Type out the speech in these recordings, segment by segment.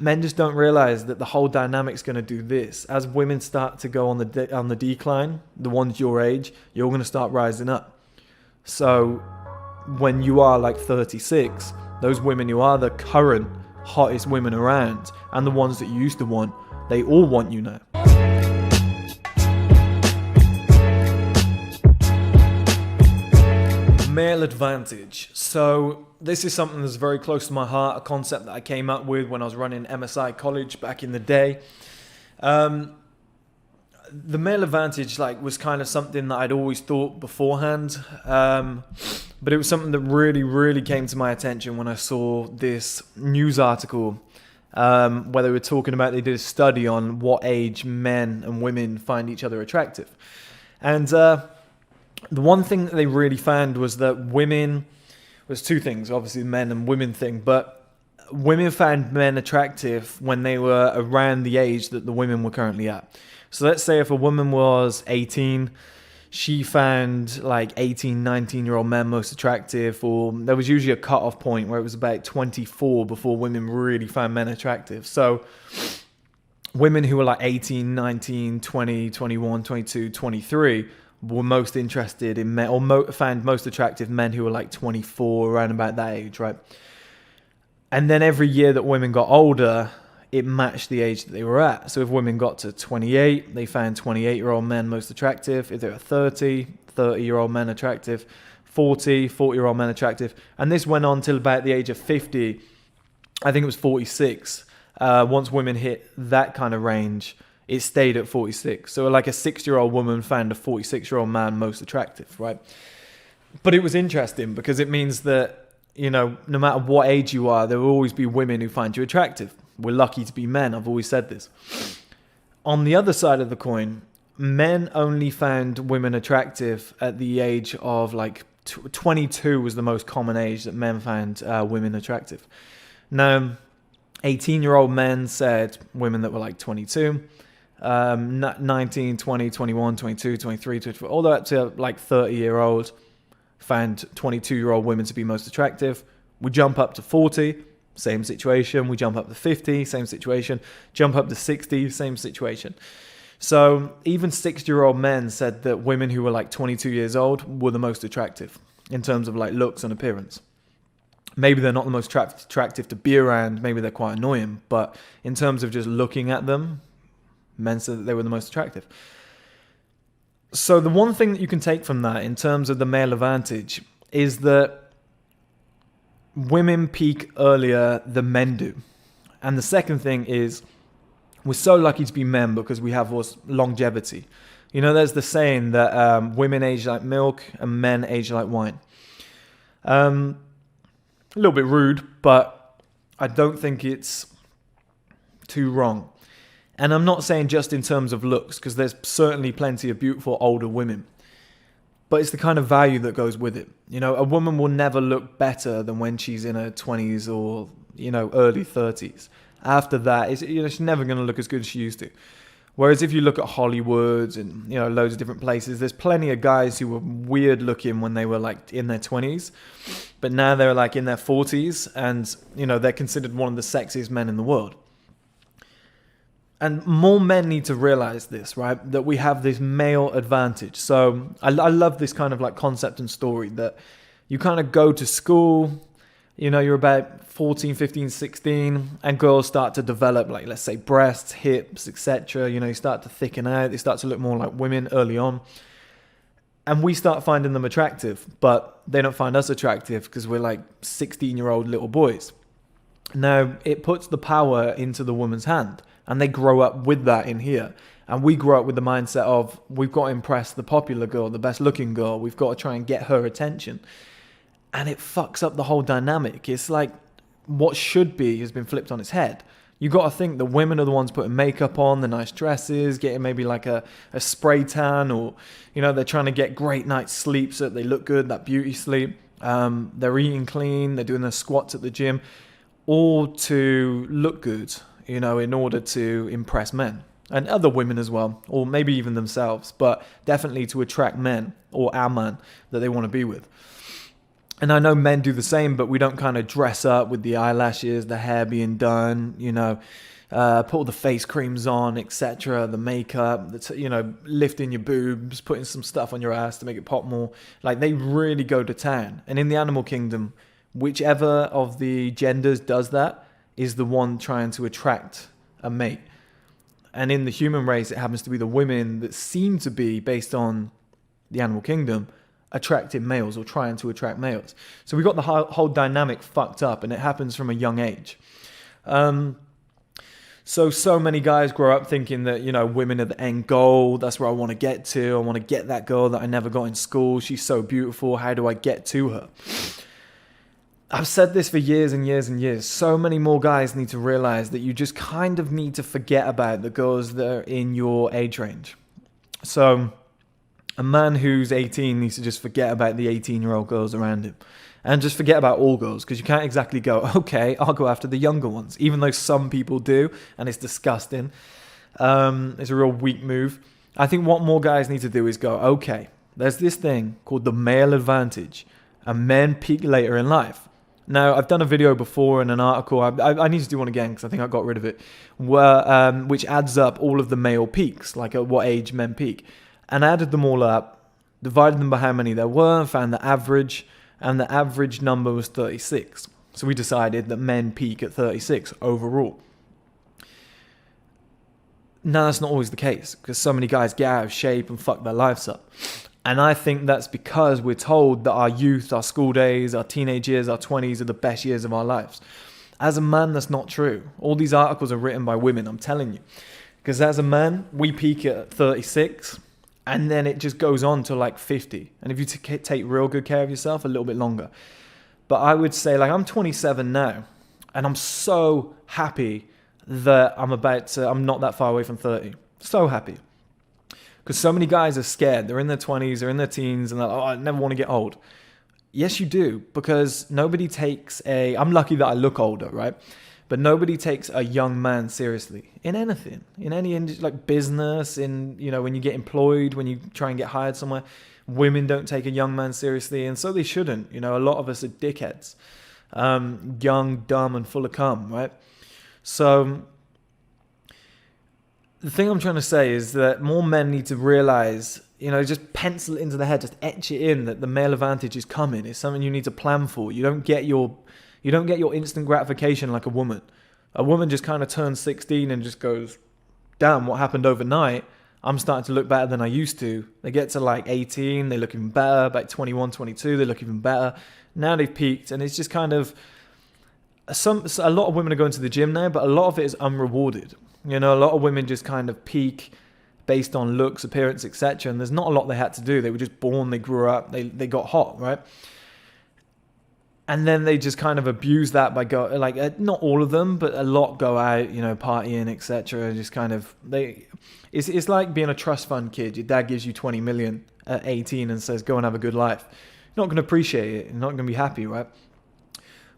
men just don't realize that the whole dynamic's going to do this. As women start to go on the decline, the ones your age, you're going to start rising up. So when you are like 36, those women who are the current hottest women around and the ones that you used to want, they all want you now. Male advantage. So this is something that's very close to my heart, a concept that I came up with when I was running MSI College back in the day. The male advantage was kind of something that I'd always thought beforehand, but it was something that really came to my attention when I saw this news article where they were talking about, they did a study on what age men and women find each other attractive. And the one thing that they really found was that women, was two things, obviously the men and women thing, but women found men attractive when they were around the age that the women were currently at. So let's say if a woman was 18, she found 18, 19-year-old men most attractive, or there was usually a cut-off point where it was about 24 before women really found men attractive. So women who were 18, 19, 20, 21, 22, 23 were most interested in men, or found most attractive men who were 24, around about that age, right? And then every year that women got older, it matched the age that they were at. So if women got to 28, they found 28-year-old men most attractive. If they were 30, 30-year-old men attractive. 40, 40-year-old men attractive. And this went on till about the age of 50. I think it was 46. Once women hit that kind of range, it stayed at 46. So like a 60-year-old woman found a 46-year-old man most attractive, right? But it was interesting because it means that, no matter what age you are, there will always be women who find you attractive. We're lucky to be men. I've always said this. On the other side of the coin, men only found women attractive at the age of 22 was the most common age that men found women attractive. Now, 18-year-old men said women that were 22. 19, 20, 21, 22, 23, 24, all the way up to 30-year-old found 22-year-old women to be most attractive. We jump up to 40, same situation. We jump up to 50, same situation. Jump up to 60, same situation. So even 60-year-old men said that women who were 22 years old were the most attractive in terms of looks and appearance. Maybe they're not the most attractive to be around. Maybe they're quite annoying. But in terms of just looking at them, men said that they were the most attractive. So the one thing that you can take from that in terms of the male advantage is that women peak earlier than men do. And the second thing is we're so lucky to be men because we have longevity. There's the saying that women age like milk and men age like wine. A little bit rude, but I don't think it's too wrong. And I'm not saying just in terms of looks, because there's certainly plenty of beautiful older women. But it's the kind of value that goes with it. A woman will never look better than when she's in her 20s or, early 30s. After that, she's never going to look as good as she used to. Whereas if you look at Hollywood and, loads of different places, there's plenty of guys who were weird looking when they were in their 20s. But now they're in their 40s and, they're considered one of the sexiest men in the world. And more men need to realize this, right? That we have this male advantage. So I love this kind of concept and story that you kind of go to school, you're about 14, 15, 16, and girls start to develop let's say breasts, hips, etc. You start to thicken out. They start to look more like women early on. And we start finding them attractive, but they don't find us attractive because we're 16-year-old little boys. Now, it puts the power into the woman's hand. And they grow up with that in here. And we grow up with the mindset of, we've got to impress the popular girl, the best looking girl. We've got to try and get her attention. And it fucks up the whole dynamic. It's what should be has been flipped on its head. You got to think that women are the ones putting makeup on, the nice dresses, getting maybe a spray tan, or, they're trying to get great night's sleep so that they look good, that beauty sleep. They're eating clean, they're doing their squats at the gym, all to look good. In order to impress men and other women as well, or maybe even themselves, but definitely to attract men or our man that they want to be with. And I know men do the same, but we don't kind of dress up with the eyelashes, the hair being done, put all the face creams on, etc., the makeup, lifting your boobs, putting some stuff on your ass to make it pop more. Like, they really go to town. And in the animal kingdom, whichever of the genders does that is the one trying to attract a mate. And in the human race, it happens to be the women that seem to be, based on the animal kingdom, attracting males or trying to attract males. So we got the whole dynamic fucked up, and it happens from a young age. So many guys grow up thinking that, women are the end goal. That's where I want to get to. I want to get that girl that I never got in school. She's so beautiful. How do I get to her? I've said this for years and years and years. So many more guys need to realize that you just kind of need to forget about the girls that are in your age range. So a man who's 18 needs to just forget about the 18-year-old girls around him. And just forget about all girls, because you can't exactly go, okay, I'll go after the younger ones, even though some people do, and it's disgusting. It's a real weak move. I think what more guys need to do is go, okay, there's this thing called the male advantage, and men peak later in life. Now, I've done a video before in an article, I need to do one again because I think I got rid of it, which adds up all of the male peaks, like at what age men peak. And I added them all up, divided them by how many there were, found the average, and the average number was 36. So we decided that men peak at 36 overall. Now, that's not always the case, because so many guys get out of shape and fuck their lives up. And I think that's because we're told that our youth, our school days, our teenage years, our 20s are the best years of our lives. As a man, that's not true. All these articles are written by women, I'm telling you. Because as a man, we peak at 36, and then it just goes on to like 50. And if you take real good care of yourself, a little bit longer. But I would say, like, I'm 27 now, and I'm so happy that I'm not that far away from 30. So happy. Because so many guys are scared. They're in their 20s, they're in their teens, and they're like, oh, I never want to get old. Yes, you do, because nobody takes I'm lucky that I look older, right? But nobody takes a young man seriously in anything, in any industry, like business, when you get employed, when you try and get hired somewhere. Women don't take a young man seriously, and so they shouldn't. A lot of us are dickheads, young, dumb, and full of cum, right? So the thing I'm trying to say is that more men need to realize, just pencil it into the head, just etch it in that the male advantage is coming. It's something you need to plan for. You don't get your instant gratification like a woman. A woman just kind of turns 16 and just goes, damn, what happened overnight? I'm starting to look better than I used to. They get to like 18, they look even better. Like 21, 22, they look even better. Now they've peaked, and it's just kind of a lot of women are going to the gym now, but a lot of it is unrewarded. A lot of women just kind of peak based on looks, appearance, etc. And there's not a lot they had to do. They were just born, they grew up, they got hot, right? And then they just kind of abuse that by not all of them, but a lot go out, partying, etc. Just kind of, it's like being a trust fund kid. Your dad gives you 20 million at 18 and says, go and have a good life. You're not going to appreciate it. You're not going to be happy, right?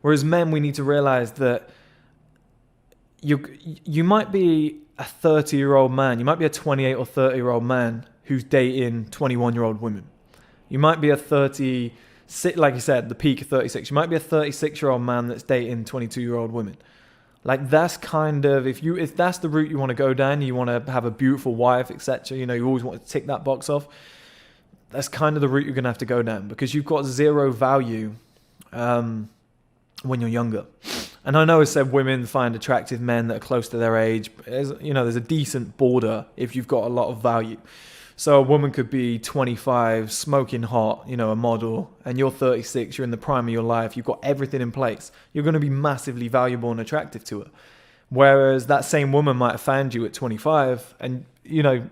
Whereas men, we need to realize that you might be a 30-year-old man. You might be a 28 or 30-year-old man who's dating 21-year-old women. You might be a like you said, the peak of 36. You might be a 36-year-old man that's dating 22-year-old women. Like, that's kind of, if that's the route you want to go down, you want to have a beautiful wife, etc. You always want to tick that box off. That's kind of the route you're going to have to go down, because you've got zero value when you're younger. And I know I said women find attractive men that are close to their age. There's a decent border if you've got a lot of value. So a woman could be 25, smoking hot, a model, and you're 36, you're in the prime of your life, you've got everything in place. You're going to be massively valuable and attractive to her. Whereas that same woman might have found you at 25, and, you're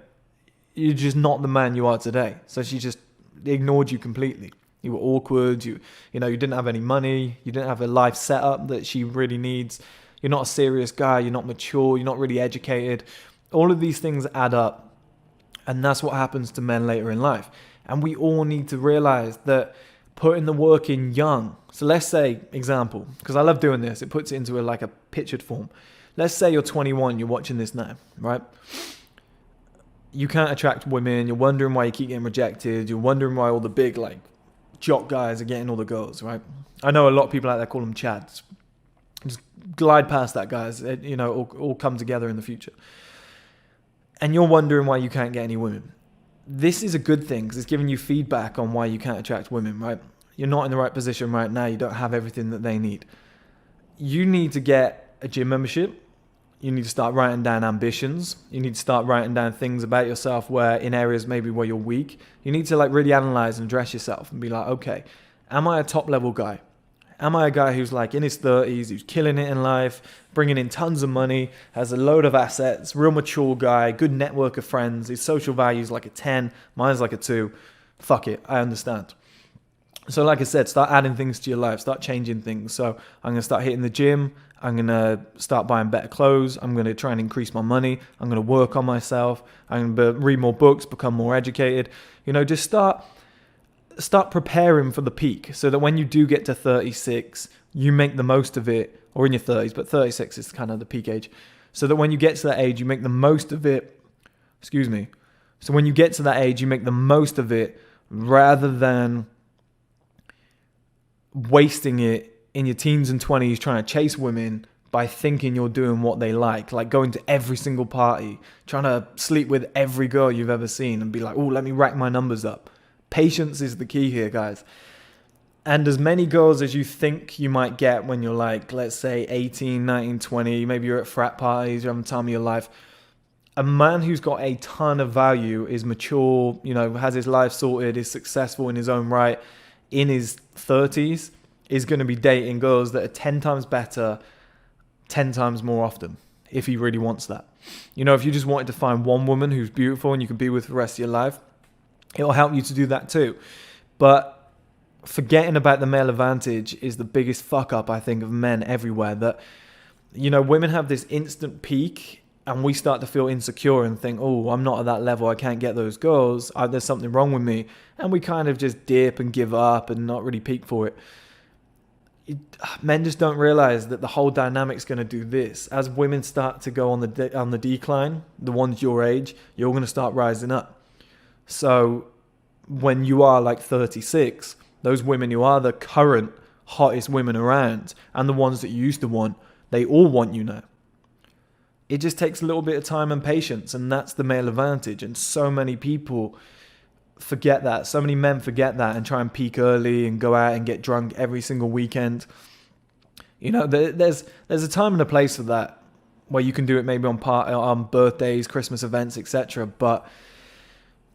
just not the man you are today. So she just ignored you completely. You were awkward, you didn't have any money, you didn't have a life setup that she really needs. You're not a serious guy, you're not mature, you're not really educated. All of these things add up. And that's what happens to men later in life. And we all need to realize that putting the work in young. So let's say, example, because I love doing this, it puts it into a pictured form. Let's say you're 21, you're watching this now, right? You can't attract women, you're wondering why you keep getting rejected, you're wondering why all the big jock guys are getting all the girls, right? I know a lot of people out there call them chads. Just glide past that, guys. You know, all come together in the future. And you're wondering why you can't get any women. This is a good thing because it's giving you feedback on why you can't attract women, right? You're not in the right position right now. You don't have everything that they need. You need to get a gym membership. You need to start writing down ambitions. You need to start writing down things about yourself where in areas maybe where you're weak. You need to like really analyze and address yourself and be like, okay, am I a top level guy? Am I a guy who's like in his 30s, who's killing it in life, bringing in tons of money, has a load of assets, real mature guy, good network of friends, his social value's like a 10, mine's like a 2. Fuck it, I understand. So like I said, start adding things to your life, start changing things. So I'm going to start hitting the gym. I'm going to start buying better clothes. I'm going to try and increase my money. I'm going to work on myself. I'm going to read more books, become more educated. You know, just start preparing for the peak so that when you do get to 36, you make the most of it, or in your 30s, but 36 is kind of the peak age. So that when you get to that age, you make the most of it. So when you get to that age, you make the most of it rather than wasting it in your teens and 20s trying to chase women by thinking you're doing what they like going to every single party, trying to sleep with every girl you've ever seen and be like, oh, let me rack my numbers up. Patience is the key here, guys. And as many girls as you think you might get when you're like, let's say 18, 19, 20, maybe you're at frat parties, you're having the time of your life. A man who's got a ton of value, is mature, you know, has his life sorted, is successful in his own right, in his 30s, is going to be dating girls that are 10 times better, 10 times more often, if he really wants that. You know, if you just wanted to find one woman who's beautiful and you can be with for the rest of your life, it'll help you to do that too. But forgetting about the male advantage is the biggest fuck up, I think, of men everywhere. That, you know, women have this instant peak and we start to feel insecure and think, oh, I'm not at that level, I can't get those girls, there's something wrong with me. And we kind of just dip and give up and not really peak for it. Men just don't realize that the whole dynamic's going to do this. As women start to go on the decline, the ones your age, you're going to start rising up. So when you are like 36, those women who are the current hottest women around and the ones that you used to want, they all want you now. It just takes a little bit of time and patience, and that's the male advantage. And so many people forget that. So many men forget that and try and peak early and go out and get drunk every single weekend. You know, there's a time and a place for that, where you can do it maybe on birthdays, Christmas events, etc. But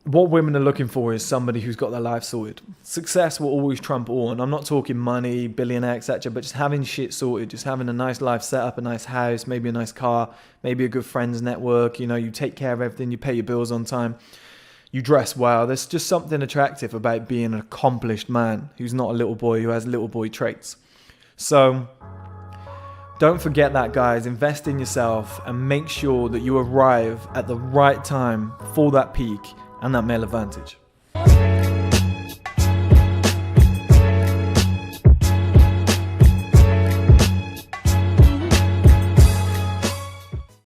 what women are looking for is somebody who's got their life sorted. Success will always trump all, and I'm not talking money, billionaire, etc., but just having shit sorted, just having a nice life set up, a nice house, maybe a nice car, maybe a good friends network. You know, you take care of everything, you pay your bills on time, you dress well. There's just something attractive about being an accomplished man who's not a little boy, who has little boy traits. So don't forget that, guys. Invest in yourself and make sure that you arrive at the right time for that peak and that male advantage.